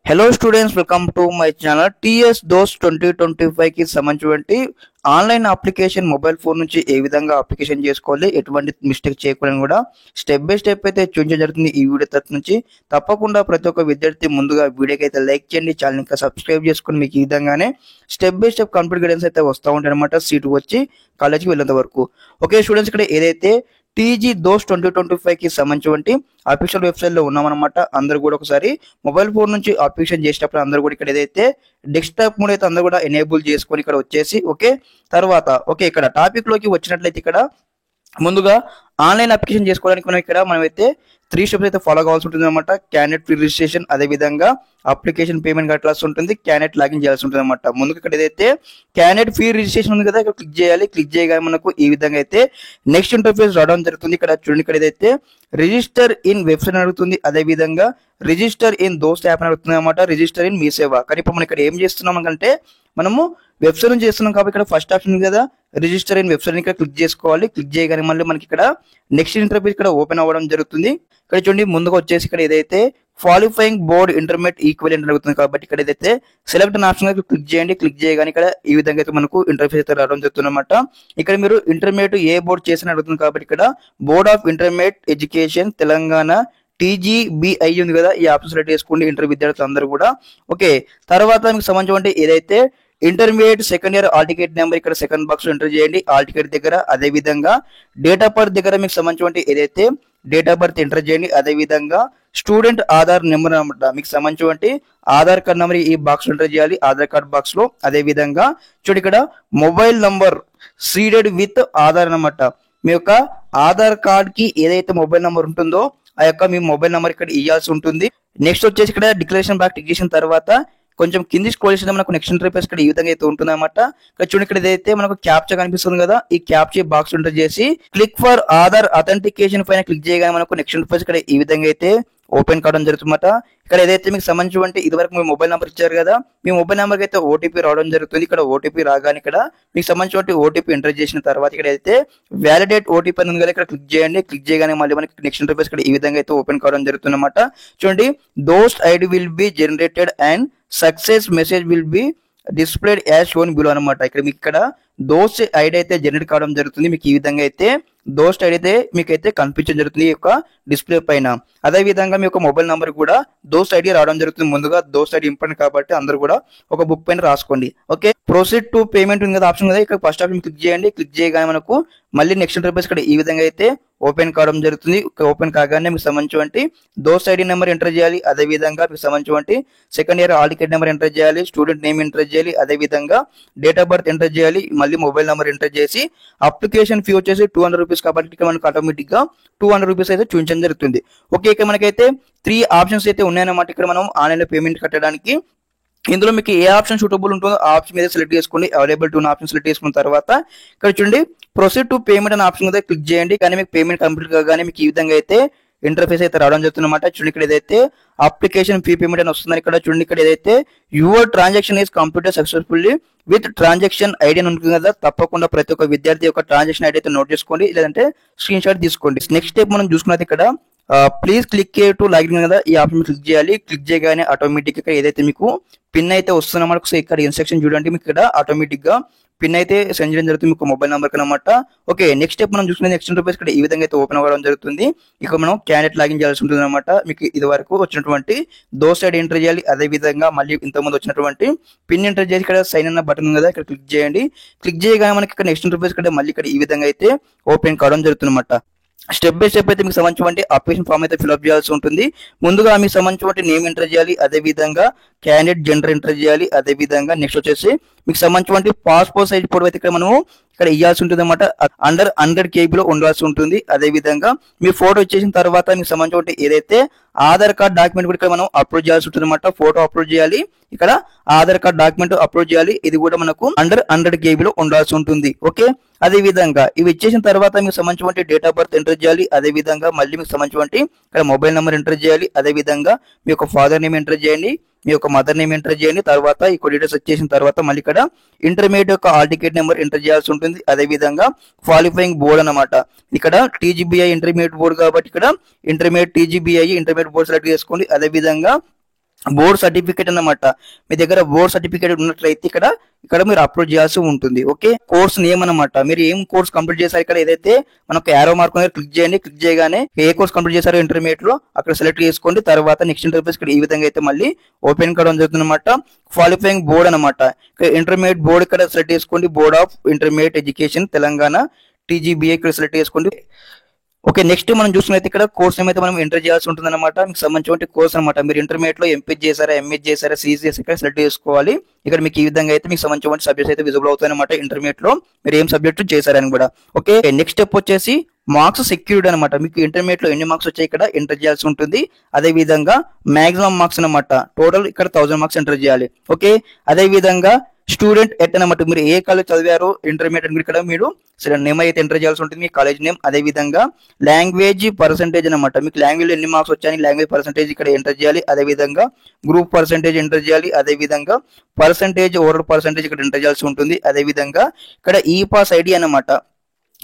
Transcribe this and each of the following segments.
Hello students, welcome to my channel. TS DOST 2025కి సంబంధించినటువంటి online application mobile phone నుంచి ఏ విధంగా అప్లికేషన్ చేసుకోవాలి, ఎటువంటి మిస్టేక్ చేయకూడదని కూడా స్టెప్ బై స్టెప్ అయితే చూపించడం జరుగుతుంది ఈ వీడియో తరఫు నుంచి. తప్పకుండా ప్రతి ఒక్క విద్యార్థి ముందుగా వీడియోకి అయితే లైక్ చేయండి, ఛానల్ ఇంకా సబ్స్క్రైబ్ చేసుకుని మీకు ఈ విధంగానే step by step complete guidance అయితే వస్తూ ఉంటాయి అనమాట, సీటు వచ్చి కాలేజ్కి వెళ్ళేంత వరకు. ఓకే స్టూడెంట్స్, ఇక్కడ ఏదైతే టీజీ దోస్ 2025కి సంబంధించి అఫీషియల్ వెబ్సైట్ లో ఉన్నామన్నమాట. అందరూ కూడా ఒకసారి మొబైల్ ఫోన్ నుంచి అప్లికేషన్ చేసేటప్పుడు అందరూ కూడా ఇక్కడ ఏదైతే డెస్క్టాప్ మోడ్ అయితే అందరూ కూడా ఎనేబుల్ చేసుకొని ఇక్కడ వచ్చేసి ఓకే తర్వాత ఇక్కడ టాపిక్ లోకి వచ్చినట్లయితే ఇక్కడ ముందుగా ఆన్లైన్ అప్లికేషన్ చేసుకోవడానికి మనమైతే 3 స్టెప్స్ అయితే ఫాలో కావాల్సి ఉంటుంది అనమాట. క్యాండిడేట్ ఫీ రిజిస్ట్రేషన్, అదే విధంగా అప్లికేషన్ పేమెంట్ కట్టాల్సి ఉంటుంది, క్యాండిడేట్ లాగిన్ చేయాల్సి ఉంటుంది అనమాట. ముందుగా ఇక్కడ ఏదైతే క్యాండిడేట్ ఫీ రిజిస్ట్రేషన్ ఉంది కదా, ఇక్కడ క్లిక్ చేయాలి. క్లిక్ చేయగానే మనకు ఈ విధంగా అయితే నెక్స్ట్ ఇంటర్ఫేస్ రావడం జరుగుతుంది. ఇక్కడ చూడండి, ఇక్కడ ఏదైతే రిజిస్టర్ ఇన్ వెబ్సైట్ అడుగుతుంది, అదే విధంగా రిజిస్టర్ ఇన్ దోస్త్ యాప్ అని అడుగుతుంది అనమాట, రిజిస్టర్ ఇన్ మీ సేవ. కానీ ఇప్పుడు మనం ఇక్కడ ఏం చేస్తున్నాం అంటే మనము వెబ్సైట్ నుంచి చేస్తున్నాం కాబట్టి ఇక్కడ ఫస్ట్ ఆప్షన్ ఉంది కదా, రిజిస్టర్ ఇన్ వెబ్సైట్ ఇక్కడ క్లిక్ చేసుకోవాలి. క్లిక్ చేయగానే మళ్ళీ మనకి ఇక్కడ నెక్స్ట్ ఇంటర్ఫేస్ ఇక్కడ ఓపెన్ అవ్వడం జరుగుతుంది. ఇక్కడ చూడండి, ముందుగా వచ్చేసి ఇక్కడ ఏదైతే క్వాలిఫైయింగ్ బోర్డ్ ఇంటర్మీడియట్ ఈక్వలెంట్ అడుగుతుంది కాబట్టి ఇక్కడ ఏదైతే సెలెక్ట్ అనే ఆప్షన్ క్లిక్ చేయండి. క్లిక్ చేయగానే ఇక్కడ ఈ విధంగా అయితే మనకు ఇంటర్ఫేస్ అయితే రావడం జరుగుతుంది అనమాట. ఇక్కడ మీరు ఇంటర్మీడియట్ ఏ బోర్డు చేసిన అడుగుతుంది కాబట్టి ఇక్కడ board of intermediate education Telangana TGBI ఉంది కదా, ఈ ఆప్షన్ సెలెక్ట్ చేసుకోండి ఇంటర్ విద్యార్థులు అందరూ కూడా. ఓకే తర్వాత మీకు సంబంధించి ఏదైతే intermediate second year all ticket number ఇక్కడ సెకండ్ బాక్స్ లో ఎంటర్ చేయండి ఆల్ టికెట్ దగ్గర. అదే విధంగా డేట్ ఆఫ్ బర్త్ దగ్గర మీకు సంబంధించి ఏదైతే డేట్ ఆఫ్ బర్త్ ఎంటర్ చేయండి. అదే విధంగా స్టూడెంట్ ఆధార్ నెంబర్ అనమాట, మీకు సంబంధించి ఆధార్ కార్డ్ నెంబర్ ఈ బాక్స్ ఎంటర్ చేయాలి ఆధార్ కార్డ్ బాక్స్ లో. అదే విధంగా చూడండి, ఇక్కడ mobile number seeded with Aadhaar అనమాట. మీ యొక్క ఆధార్ కార్డ్ కి ఏదైతే మొబైల్ నంబర్ ఉంటుందో ఆ యొక్క మీ మొబైల్ నెంబర్ ఇక్కడ ఇవ్వాల్సి ఉంటుంది. నెక్స్ట్ వచ్చేసి ఇక్కడ డిక్లరేషన్ బాక్స్ టిక్ చేసిన తర్వాత కొంచెం కింది స్క్రోల్ చేస్తే మనకు నెక్స్ట్ ఇంటర్ఫేస్ ఇక్కడ ఈ విధంగా అయితే ఉంటుంది అనమాట. ఇక్కడ చూడండి, ఇక్కడ ఏదైతే మనకు క్యాప్చా కనిపిస్తుంది కదా, ఈ క్యాప్చా బాక్స్ ఎంటర్ చేసి క్లిక్ ఫర్ ఆధార్ అథెంటికేషన్ పైన క్లిక్ చేయగానే మనకు నెక్స్ట్ ఇంటర్ఫేస్ ఇక్కడ ఈ విధంగా అయితే ఓపెన్ కావడం జరుగుతుందన్నమాట. ఇక్కడ ఏదైతే మీకు సంబంధించి ఇదివరకు మీ మొబైల్ నెంబర్ ఇచ్చారు కదా, మీ మొబైల్ నెంబర్ అయితే ఓటీపీ రావడం జరుగుతుంది. ఇక్కడ ఓటీపీ రాగానే ఇక్కడ మీకు సంబంధించి ఓటీపీ ఎంటర్ చేసిన తర్వాత ఇక్కడ అయితే వ్యాలిడేట్ ఓటీపీ అని ఉంది కదా, ఇక్కడ క్లిక్ చేయండి. క్లిక్ చేయగానే మళ్ళీ మనకి నెక్స్ట్ ఇంటర్ఫేస్ ఇక్కడ ఈ విధంగా అయితే ఓపెన్ కావడం జరుగుతుంది అనమాట. చూడండి, DOST ID will be generated and success message will be displayed as shown below అనమాట. ఇక్కడ మీకు ఇక్కడ దోస్ట్ ఐడి అయితే జనరేట్ కావడం జరుగుతుంది. మీకు ఈ విధంగా అయితే దోస్ట్ ఐడి అయితే మీకు అయితే కనిపించడం జరుగుతుంది ఈ యొక్క డిస్ప్లే పైన. అదే విధంగా మీ యొక్క మొబైల్ నంబర్ కూడా దోస్ట్ ఐడి రావడం జరుగుతుంది. ముందుగా దోస్ట్ ఐడి ఇంపార్టెంట్ కాబట్టి అందరూ కూడా ఒక బుక్ పైన రాసుకోండి. ఓకే, ప్రొసీడ్ టు పేమెంట్ ఉంది కదా ఆప్షన్ కదా, ఇక్కడ ఫస్ట్ ఆప్షన్ క్లిక్ చేయండి. క్లిక్ చేయగానే మనకు మళ్ళీ నెక్స్ట్ ఇంటర్ఫేస్ ఇక్కడ ఈ విధంగా అయితే ఓపెన్ కావడం జరుగుతుంది. ఓపెన్ కాగానే మీకు సంబంధించి దోస్ట్ ఐడి నెంబర్ ఎంటర్ చేయాలి. అదే విధంగా మీకు సంబంధించి second year all ticket number enter చేయాలి, స్టూడెంట్ నేమ్ ఎంటర్ చేయాలి, అదే విధంగా డేట్ ఆఫ్ బర్త్ ఎంటర్ చేయాలి, మళ్ళీ మొబైల్ నెంబర్ ఎంటర్ చేసి అప్లికేషన్ ఫీ వచ్చేసి 200 రూపీస్ కాబట్టి ఇక్కడ మనకు ఆటోమేటిక్ గా 200 రూపీస్ అయితే చూపించడం జరుగుతుంది. ఓకే, ఇక్కడ మనకైతే 3 ఆప్షన్స్ అయితే ఉన్నాయన్నమాట ఇక్కడ మనం ఆన్లైన్ లో పేమెంట్ కట్టడానికి. ఇందులో మీకు ఏ ఆప్షన్ సూటబుల్ ఉంటుందో ఆ ఆప్షన్ మీద సెలెక్ట్ చేసుకోండి. అవైలబుల్ టు ఆప్షన్ సెలెక్ట్ చేసుకున్న తర్వాత ఇక్కడ చూడండి ప్రొసీడ్ టు పేమెంట్ అనే ఆప్షన్ మీద క్లిక్ చేయండి. కానీ మీకు పేమెంట్ కంప్లీట్ కాగానే మీకు ఈ విధంగా అయితే ఇంటర్ఫేస్ అయితే రావడం జరుగుతుంది అనమాట. చూడండి, ఇక్కడ ఏదైతే అప్లికేషన్ ఫీ పేమెంట్ అని వస్తుంది ఇక్కడ చూడండి, ఇక్కడ ఏదైతే your transaction is completed successfully with transaction ID అని ఉంటుంది కదా, తప్పకుండా ప్రతి ఒక్క విద్యార్థి యొక్క ట్రాన్సాక్షన్ ఐడి అయితే నోట్ చేసుకోండి, లేదంటే స్క్రీన్ షాట్ తీసుకోండి. నెక్స్ట్ స్టెప్ మనం చూసుకున్నది ఇక్కడ ప్లీజ్ క్లిక్ టు లాగిన్ కదా, ఈ ఆప్షన్ క్లిక్ చేయాలి. క్లిక్ చేయగానే ఆటోమేటిక్ గా ఏదైతే మీకు పిన్ అయితే వస్తుందన్నమాట. సో ఇక్కడ ఇన్స్ట్రక్షన్ చూడండి, మీకు ఇక్కడ ఆటోమేటిక్ గా పిన్ అయితే సెండ్ చేయడం జరుగుతుంది మీకు మొబైల్ నెంబర్ అనమాట. ఓకే, నెక్స్ట్ స్టెప్ మనం చూసుకునే నెక్స్ట్ ఇంటర్ఫేస్ ఇక్కడ ఈ విధంగా అయితే ఓపెన్ అవ్వడం జరుగుతుంది. ఇక మనం క్యాండిడేట్ లాగిన్ చేయాల్సి ఉంటుంది అనమాట. మీకు ఇది వరకు వచ్చినటువంటి దోస్ట్ ఐడి ఎంటర్ చేయాలి. అదే విధంగా మళ్ళీ ఇంతకుముందు వచ్చినటువంటి పిన్ ఎంటర్ చేసి ఇక్కడ సైన్ అన్న బటన్ ఉంది కదా, ఇక్కడ క్లిక్ చేయండి. క్లిక్ చేయగానే మనకి ఇక్కడ నెక్స్ట్ ఇంటర్ఫేస్ ఇక్కడ మళ్ళీ ఇక్కడ ఈ విధంగా అయితే ఓపెన్ కావడం జరుగుతుంది అనమాట. స్టెప్ బై స్టెప్ అయితే మీకు సంబంధించి అప్లికేషన్ ఫామ్ అయితే ఫిల్అప్ చేయాల్సి ఉంటుంది. ముందుగా మీకు సంబంధించి నేమ్ ఎంటర్ చేయాలి, అదే విధంగా క్యాండిడేట్ జెండర్ ఎంటర్ చేయాలి, అదే విధంగా నెక్స్ట్ వచ్చేసి మీకు సంబంధించి పాస్పోర్ట్ సైజ్ ఫోటో అయితే ఇక్కడ మనము ఇక్కడ ఇవ్వాల్సి ఉంటుంది అనమాట. అండర్ 100 KB లో ఉండాల్సి ఉంటుంది. అదే విధంగా మీ ఫోటో ఇచ్చేసిన తర్వాత మీకు సంబంధించి ఏదైతే ఆధార్ కార్డ్ డాక్యుమెంట్ కూడా ఇక్కడ మనం అప్లోడ్ చేయాల్సి ఉంటుంది అనమాట. ఫోటో అప్లోడ్ చేయాలి, ఇక్కడ ఆధార్ కార్డ్ డాక్యుమెంట్ అప్లోడ్ చేయాలి, ఇది కూడా మనకు అండర్ 100 KB లో ఉండాల్సి ఉంటుంది. ఓకే, అదే విధంగా ఇవి ఇచ్చేసిన తర్వాత మీకు సంబంధించి డేట్ ఆఫ్ బర్త్ ఎంటర్ చేయాలి. అదే విధంగా మళ్ళీ మీకు సంబంధించి ఇక్కడ మొబైల్ నెంబర్ ఎంటర్ చేయాలి. అదే విధంగా మీ యొక్క ఫాదర్ నేమ్ ఎంటర్ చేయండి, మీ యొక్క మదర్ నేమ్ ఎంటర్ చేయండి. తర్వాత ఈ డీటెయిల్స్ వచ్చేసిన తర్వాత మళ్ళీ ఇక్కడ ఇంటర్మీడియట్ యొక్క ఆల్ టికెట్ నెంబర్ ఎంటర్ చేయాల్సి ఉంటుంది. అదే విధంగా క్వాలిఫైయింగ్ బోర్డ్ అనమాట, ఇక్కడ TGBI ఇంటర్మీడియట్ బోర్డు కాబట్టి ఇక్కడ intermediate TGBI intermediate board select చేసుకోండి. అదే విధంగా బోర్డ్ సర్టిఫికేట్ అన్నమాట. మీ దగ్గర బోర్డ్ సర్టిఫికేట్ ఉన్నట్లయితే ఇక్కడ మీరు అప్లోడ్ చేయాల్సి ఉంటుంది. ఓకే, కోర్స్ నేమ్ అన్నమాట. మీరు ఏం కోర్స్ కంప్లీట్ చేశారు ఇక్కడ ఏదైతే మనకు యారో మార్క్ క్లిక్ చేయండి. క్లిక్ చేయగానే ఏ కోర్స్ కంప్లీట్ చేశారో ఇంటర్మీడియట్ లో అక్కడ సెలెక్ట్ చేసుకోండి. తర్వాత నెక్స్ట్ ఇంటర్ఫేస్ ఇక్కడ ఈ విధంగా అయితే మళ్ళీ ఓపెన్ కావడం జరుగుతుంది అనమాట. క్వాలిఫైయింగ్ బోర్డ్ అనమాట. ఇక్కడ ఇంటర్మీడియట్ బోర్డ్ ఇక్కడ సెలెక్ట్ చేసుకోండి. Board of intermediate education Telangana TGBA ఇక్కడ సెలెక్ట్ చేసుకోండి. ఓకే, నెక్స్ట్ మనం చూసినట్లయితే ఇక్కడ కోర్స్ ఏమైతే మనం ఎంటర్ చేయాల్సి ఉంటుంది అనమాట. మీకు సంబంధించిన కోర్స్ అనమాట. మీరు ఇంటర్మీడియట్ లో ఎంపీ చేశారా, ఎంఏ చేశారా, CCS ఇక్కడ సెలెక్ట్ చేసుకోవాలి. ఇక్కడ మీకు ఈ విధంగా అయితే మీకు సంబంధించిన సబ్జెక్ట్స్ అయితే విజిబుల్ అవుతాయి అనమాట. ఇంటర్మీడియట్ లో మీరు ఏం సబ్జెక్ట్ చేశారని కూడా. ఓకే, నెక్స్ట్ స్టెప్ వచ్చేసి మార్క్స్ సెక్యూర్డ్ అనమాట. మీకు ఇంటర్మీడియట్ లో ఎన్ని మార్క్స్ వచ్చాయి ఇక్కడ ఎంటర్ చేయాల్సి ఉంటుంది. అదే విధంగా మాక్సిమం మార్క్స్ అనమాట. టోటల్ ఇక్కడ 1000 మార్క్స్ ఎంటర్ చేయాలి. ఓకే, అదే విధంగా స్టూడెంట్ ఎట్ అనమాట. మీరు ఏ కాలేజ్ చదివారో ఇంటర్మీడియట్ ఇక్కడ మీరు నేమ్ అయితే ఎంటర్ చేయాల్సి ఉంటుంది, మీ కాలేజ్ నేమ్. అదే విధంగా లాంగ్వేజ్ పర్సంటేజ్ అనమాట. మీకు లాంగ్వేజ్ లో ఎన్ని మార్క్స్ వచ్చాయని లాంగ్వేజ్ పర్సంటేజ్ ఇక్కడ ఎంటర్ చేయాలి. అదే విధంగా గ్రూప్ పర్సంటేజ్ ఎంటర్ చేయాలి. అదే విధంగా పర్సంటేజ్ ఓవర్ పర్సంటేజ్ ఇక్కడ ఎంటర్ చేయాల్సి ఉంటుంది. అదే విధంగా ఇక్కడ ఈ పాస్ ఐడి అనమాట.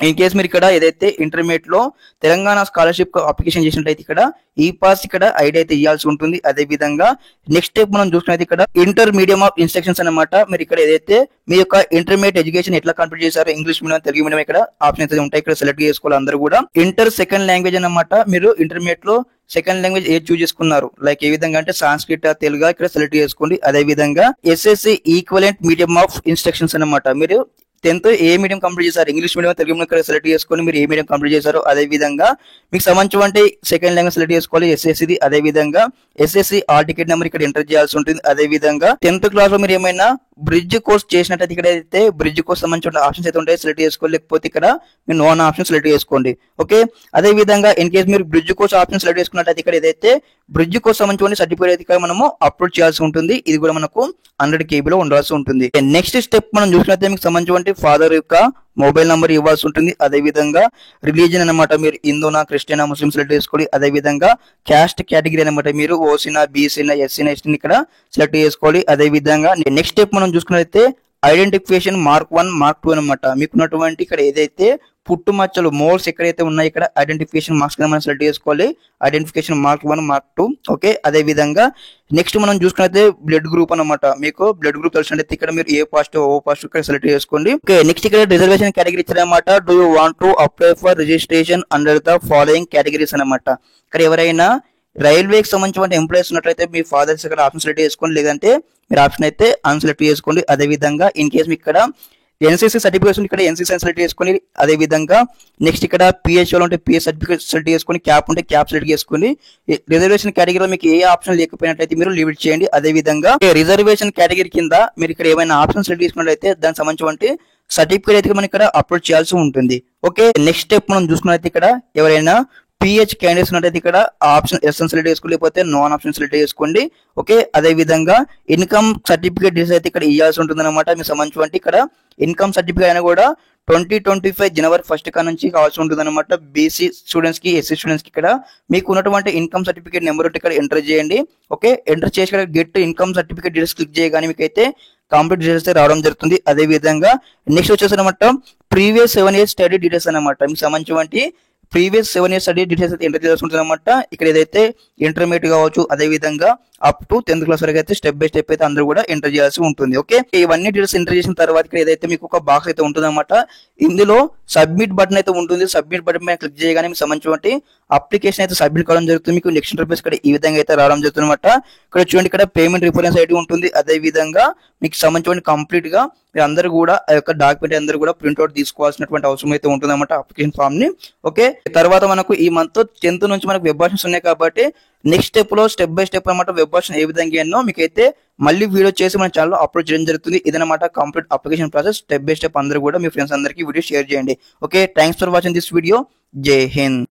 ఇన్ కేసు మీరు ఇక్కడ ఏదైతే ఇంటర్మీడియట్ లో తెలంగాణ స్కాలర్షిప్ అప్లికేషన్ చేసినట్లయితే ఇక్కడ ఈ పాస్ ఇక్కడ ఐడి అయితే ఇవ్వాల్సి ఉంటుంది. అదే విధంగా నెక్స్ట్ స్టెప్ మనం చూసుకున్నది ఇక్కడ ఇంటర్ మీడియం ఆఫ్ ఇన్స్ట్రక్షన్స్ అనమాట. మీరు ఇక్కడ ఏదైతే మీ యొక్క ఇంటర్మీడియట్ ఎడ్యుకేషన్ ఎట్లా కంప్లీట్ చేశారో ఇంగ్లీష్ మీడియం, తెలుగు మీడియం ఇక్కడ ఆప్షన్స్ అయితే ఉంటాయి. ఇక్కడ సెలెక్ట్ చేసుకోవాలి అందరూ కూడా. ఇంటర్ సెకండ్ లాంగ్వేజ్ అనమాట. మీరు ఇంటర్మీడియట్ లో సెకండ్ లాంగ్వేజ్ ఏది చూస్ చేసుకున్నారు, లైక్ ఏ విధంగా అంటే సాంస్క్రిట్, తెలుగు ఇక్కడ సెలెక్ట్ చేసుకోండి. అదే విధంగా SSC equivalent medium of instructions అనమాట. మీరు 10th ఏ మీడియం కంప్లీట్ చేశారు, ఇంగ్లీష్ మీడియం, తెలుగు మీడియం ఇక్కడ సెలెక్ట్ చేసుకొని మీరు ఏ మీడియం కంప్లీట్ చేశారో అదే విధంగా మీకు సంబంధించిన సెకండ్ లాంగ్వేజ్ సెలెక్ట్ చేసుకోవాలి SSCది. అదే విధంగా SSC ఆల్ టికెట్ నెంబర్ ఇక్కడ ఎంటర్ చేయాల్సి ఉంటుంది. అదే విధంగా 10th క్లాస్ లో మీరు ఏమైనా బ్రిడ్జ్ కోర్స్ చేసినట్టయితే ఇక్కడ అయితే బ్రిడ్జ్ కోర్స్ సంబంధించిన ఆప్షన్స్ అయితే ఉంటాయి, సెలెక్ట్ చేసుకోవాలి. లేకపోతే ఇక్కడ మీరు నోన్ ఆప్షన్ సెలెక్ట్ చేసుకోండి. ఓకే, అదే విధంగా ఇన్ కేసు మీరు బ్రిడ్జ్ కోర్స్ ఆప్షన్ సెలెక్ట్ చేసుకున్నట్టయితే ఇక్కడ ఏదైతే బ్రిడ్జ్ కోర్స్ సంబంధించిన సర్టిఫికేట్ అయితే మనము అప్లోడ్ చేయాల్సి ఉంటుంది. ఇది కూడా మనకు 100 KB లో ఉండాల్సి ఉంటుంది. నెక్స్ట్ స్టెప్ మనం చూసినట్లయితే మీకు సంబంధించిన ఫాదర్ యొక్క మొబైల్ నంబర్ ఇవ్వాల్సి ఉంటుంది. అదే విధంగా రిలీజన్ అనమాట. మీరు హిందూనా, క్రిస్టియనా, ముస్లిం సెలెక్ట్ చేసుకోండి. అదే విధంగా క్యాస్ట్ కేటగిరీ అనమాట. మీరు ఓసీనా, బీసీనా, ఎస్సీనా, ఎస్టీని ఇక్కడ సెలెక్ట్ చేసుకోవాలి. అదే విధంగా నెక్స్ట్ స్టెప్ మనం చూసుకున్నట్లయితే ఐడెంటిఫికేషన్ మార్క్ 1, మార్క్ 2 అనమాట. మీకున్నటువంటి ఇక్కడ ఏదైతే పుట్టుమచ్చలు మోల్స్ ఎక్కడైతే ఉన్నాయి ఇక్కడ ఐడెంటిఫికేషన్ మార్క్స్ కింద మనం సెలెక్ట్ చేసుకోవాలి. Identification mark 1, mark 2. ఓకే, అదే విధంగా నెక్స్ట్ మనం చూసుకున్నట్లయితే బ్లడ్ గ్రూప్ అనమాట. మీకు బ్లడ్ గ్రూప్ తెలిసినట్లయితే ఇక్కడ మీరు ఏ పాజిటివ్, ఓ పాజిటివ్ ఇక్కడ సెలెక్ట్ చేసుకోండి. ఓకే, నెక్స్ట్ ఇక్కడ రిజర్వేషన్ కేటగిరీ ఇచ్చారనమాట. Do you want to apply for registration under the following categories అనమాట. ఇక్కడ ఎవరైనా రైల్వేకి సంబంధించిన ఎంప్లాయీస్ ఉన్నట్లయితే మీ ఫాదర్స్ ఇక్కడ ఆప్షన్ సెలెక్ట్ చేసుకోండి, లేదంటే మీరు ఆప్షన్ అయితే అన్సెలెక్ట్ చేసుకోండి. అదే విధంగా ఇన్ కేసు ఇక్కడ NCC సర్టిఫికేషన్ ఇక్కడ NCC సెలెక్ట్ చేసుకొని, అదే విధంగా నెక్స్ట్ ఇక్కడ PHO ఉంటే PS సర్టిఫికేట్ సెలెక్ట్ చేసుకొని, క్యాప్ ఉంటే క్యాప్ సెలెక్ట్ చేసుకొని, రిజర్వేషన్ కేటగిరీలో మీకు ఏ ఆప్షన్ లేకపోయినట్లయితే మీరు లీవ్ ఇట్ చేయండి. అదే విధంగా రిజర్వేషన్ కేటగిరీ కింద మీరు ఇక్కడ ఏమైనా ఆప్షన్ సెలెక్ట్ చేసుకున్నట్లయితే దానికి సంబంధించిన సర్టిఫికేట్ అయితే మనం ఇక్కడ అప్లోడ్ చేయాల్సి ఉంటుంది. ఓకే, నెక్స్ట్ స్టెప్ మనం చూసుకున్నట్లయితే ఇక్కడ ఎవరైనా PH క్యాండిడేట్స్ ఉన్నట్టయితే ఇక్కడ ఆప్షన్ ఎస్ఎన్ సెలెక్ట్ చేసుకోండి, లేకపోతే నాన్ ఆప్షన్ సెలెక్ట్ చేసుకోండి. ఓకే, అదే విధంగా ఇన్కమ్ సర్టిఫికేట్ డీటెయిల్స్ అయితే ఇక్కడ ఇవ్వాల్సి ఉంటుంది అనమాట. మీకు సంబంధించిన ఇక్కడ ఇన్కమ్ సర్టిఫికేట్ అయినా కూడా 2025 జనవరి 1 నుంచి కావాల్సి ఉంటుంది అనమాట. BC స్టూడెంట్స్ కి, SC స్టూడెంట్స్ కి ఇక్కడ మీకు ఉన్నటువంటి ఇన్కమ్ సర్టిఫికేట్ నెంబర్ ఇక్కడ ఎంటర్ చేయండి. ఓకే, ఎంటర్ చేసి ఇక్కడ get income certificate details click చేయగానే మీకు అయితే కంప్లీట్ డీటెయిల్స్ రావడం జరుగుతుంది. అదే విధంగా నెక్స్ట్ వచ్చేసి అనమాట ప్రీవియస్ 7 years స్టడీ డీటెయిల్స్ అనమాట. మీకు సంబంధించిన ప్రీవియస్ 7 years స్టడీ డీటెయిల్స్ అయితే ఎంటర్ చేయాల్సి ఉంటుంది అనమాట. ఇక్కడ ఏదైతే ఇంటర్మీడియట్ కావచ్చు, అదే విధంగా అప్ టు 10th క్లాస్ వరకు అయితే స్టెప్ బై స్టెప్ అయితే అందరూ కూడా ఎంటర్ చేయాల్సి ఉంటుంది. ఓకే, ఇవన్నీ డీటెయిల్స్ ఎంటర్ చేసిన తర్వాత ఇక్కడ ఏదైతే మీకు ఒక బాక్స్ అయితే ఉంటుంది అనమాట. ఇందులో సబ్మిట్ బటన్ అయితే ఉంటుంది. సబ్మిట్ బటన్ పైన క్లిక్ చేయగానే మీకు సంబంధించిన అప్లికేషన్ అయితే సబ్మిట్ కావడం జరుగుతుంది. మీకు నెక్స్ట్ ఇంటర్ఫేస్ ఇక్కడ ఈ విధంగా అయితే రావడం జరుగుతుంది అనమాట. ఇక్కడ చూడండి, ఇక్కడ పేమెంట్ రిఫరెన్స్ ఐడి ఉంటుంది. అదే విధంగా మీకు సంబంధించిన కంప్లీట్ గా మీరు అందరూ కూడా ఆ యొక్క డాక్యుమెంట్ అందరూ కూడా ప్రింట్అవుట్ తీసుకోవాల్సినటువంటి అవసరం అయితే ఉంటుంది అనమాట అప్లికేషన్ ఫామ్ ని. ఓకే, తర్వాత మనకు ఈ మంత్ 10th నుంచి మనకు వెబ్ ఆప్షన్స్ ఉన్నాయి కాబట్టి నెక్స్ట్ స్టెప్ లో స్టెప్ బై స్టెప్ అనమాట వెబ్ ఆప్షన్ ఏ విధంగా ఎన్నో మీకైతే మళ్ళీ వీడియో చేసి మన ఛానల్లో అప్లోడ్ చేయడం జరుగుతుంది. ఇదనమాట complete application process. Step by step అందరూ కూడా మీ ఫ్రెండ్స్ అందరికీ వీడియో షేర్ చేయండి. Okay, thanks for watching this video. జై హింద్.